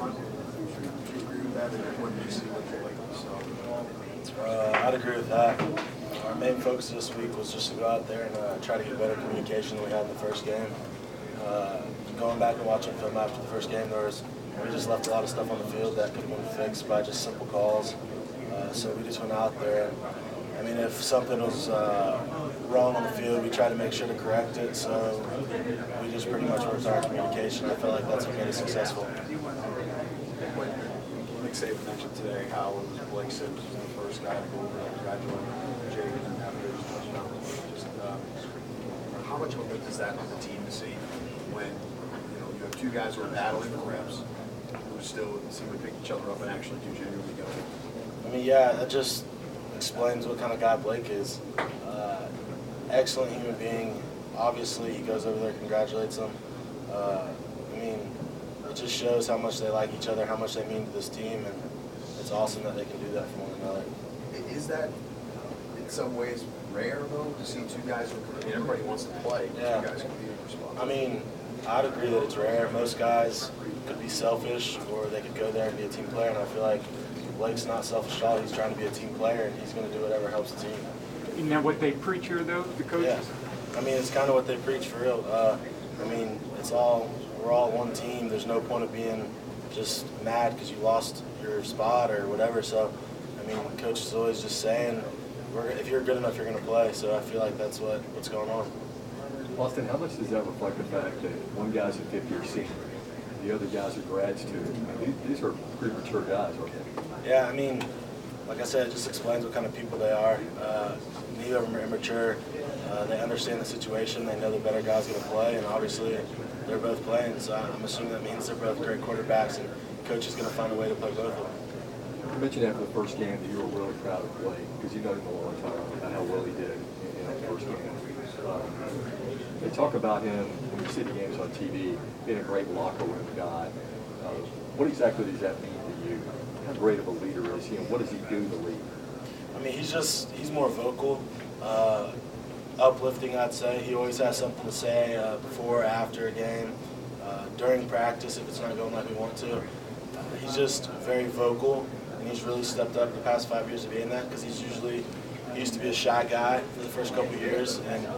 front. Do you agree with that? And what do you see with the I'd agree with that. Our main focus this week was just to go out there and try to get better communication than we had in the first game. Going back and watching film after the first game, we just left a lot of stuff on the field that could have been fixed by just simple calls. So we just went out there. I mean, if something was wrong on the field, we tried to make sure to correct it. So we just pretty much worked on our communication. I feel like that's what made us successful. Nick Saban mentioned today how it was Blake Sims was the first guy to go over and congratulate Jay and after his touchdown. Just how much of a lift is that on the team to see when you have two guys who are battling for reps, who still seem to pick each other up and actually do genuinely go? I mean, yeah, that just explains what kind of guy Blake is. Excellent human being. Obviously, he goes over there, congratulates them. I mean, it just shows how much they like each other, how much they mean to this team, and it's awesome that they can do that for one another. Is that, in some ways, rare, though, to see two guys who everybody wants to play, yeah. Two guys competing for spots? I mean, I'd agree that it's rare. Most guys could be selfish, or they could go there and be a team player, and I feel like Blake's not selfish at all. He's trying to be a team player, and he's going to do whatever helps the team. Isn't that what they preach here, though, the coaches? Yeah. I mean, it's kind of what they preach for real. I mean, we're all one team. There's no point of being just mad because you lost your spot or whatever. So, I mean, coach is always just saying, if you're good enough, you're going to play. So I feel like that's what's going on. Austin, how much does that reflect the fact that one guy's a fifth-year senior, the other guys are grads too? I mean, these are pretty mature guys, aren't they? Yeah, I mean, like I said, it just explains what kind of people they are. Neither of them are immature. They understand the situation. They know the better guy's going to play, and obviously they're both playing. So I'm assuming that means they're both great quarterbacks, and coach is going to find a way to play both of them. You mentioned after the first game that you were really proud of Blake because you know him a long time about how well he did in that first game. They talk about him when you see the games on TV being a great locker room guy. What exactly does that mean to you? How great of a leader is he, and what does he do to lead? I mean, he's more vocal, uplifting, I'd say. He always has something to say before or after a game, during practice if it's not going like we want to. He's just very vocal, and he's really stepped up the past 5 years of being that because he used to be a shy guy for the first couple of years and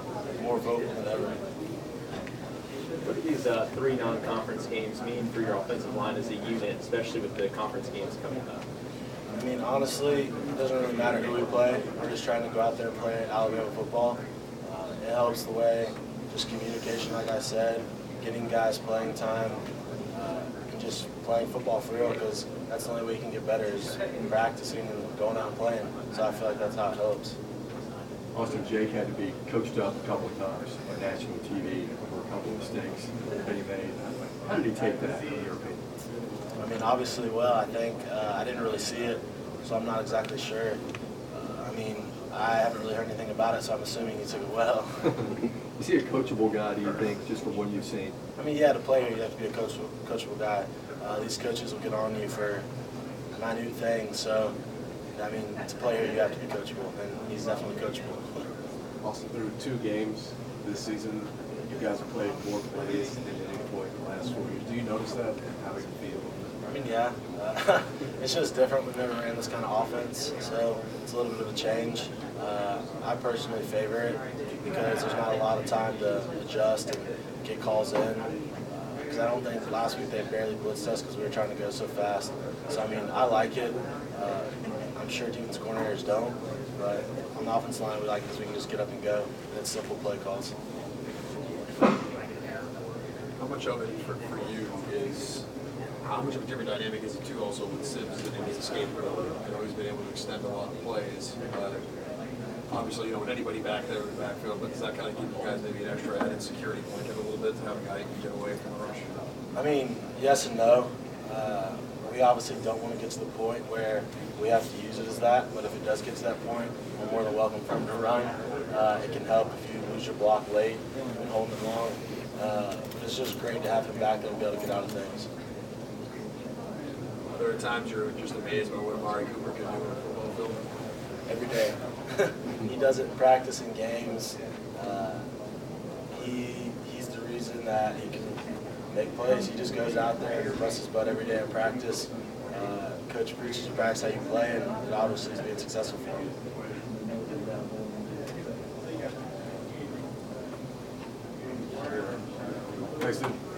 more vocal than ever. What do these 3 non-conference games mean for your offensive line as a unit, especially with the conference games coming up? I mean, honestly, it doesn't really matter who we play. We're just trying to go out there and play Alabama football. It helps the way, just communication, like I said, getting guys playing time, and just playing football for real, because that's the only way you can get better is practicing and going out and playing. So I feel like that's how it helps. Austin, Jake had to be coached up a couple of times on national TV for a couple of mistakes that he made. How did he take that, in your opinion? I mean, obviously well. I think I didn't really see it, so I'm not exactly sure. I mean, I haven't really heard anything about it, so I'm assuming he took it well. Is he a coachable guy, do you think, just from what you've seen? I mean, yeah, to play here, you have to be a coachable guy. These coaches will get on you for minute things, so I mean, to play here, you have to be coachable, and he's definitely coachable. Also, through 2 games this season, you guys have played more plays than at any point in the last 4 years. Do you notice that, and how does it feel? I mean, yeah. It's just different. We've never ran this kind of offense, so it's a little bit of a change. I personally favor it because there's not a lot of time to adjust and get calls in. Because I don't think last week they barely blitzed us because we were trying to go so fast. So, I mean, I like it. I'm sure defense coordinators don't, but on the offensive line, we like it because we can just get up and go. And it's simple play calls. How much of it for you is, how much of a different dynamic is it too also with Sims and his escapability? He's been able to extend a lot of plays. Obviously, with anybody back there in the backfield, but does that kind of give you guys maybe an extra added security blanket a little bit to have a guy who can get away from the rush? I mean, yes and no. We obviously don't want to get to the point where we have to use it as that, but if it does get to that point, we're more than welcome for him to run. It can help if you lose your block late and hold it long. It's just great to have him back there and be able to get out of things. There are times you're just amazed by what Amari Cooper can do in a football field. Every day. He does it in practice and games. He's the reason that he can make plays. He just goes out there and busts his butt every day in practice. Coach preaches you practice how you play, and it obviously is being successful for him. Thanks, dude.